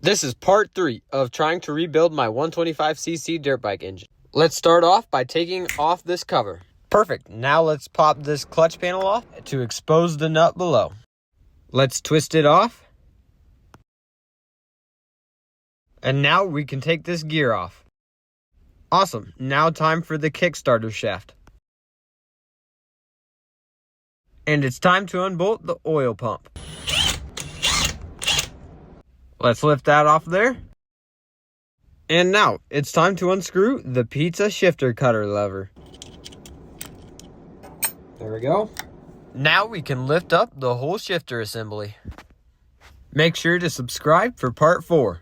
This is part 3 of trying to rebuild my 125cc dirt bike engine. Let's start off by taking off this cover. Perfect. Now let's pop this clutch panel off to expose the nut below. Let's twist it off. And now we can take this gear off. Awesome. Now time for the Kickstarter shaft. And it's time to unbolt the oil pump. Let's lift that off there. And now it's time to unscrew the pizza shifter cutter lever. There we go. Now we can lift up the whole shifter assembly. Make sure to subscribe for part 4.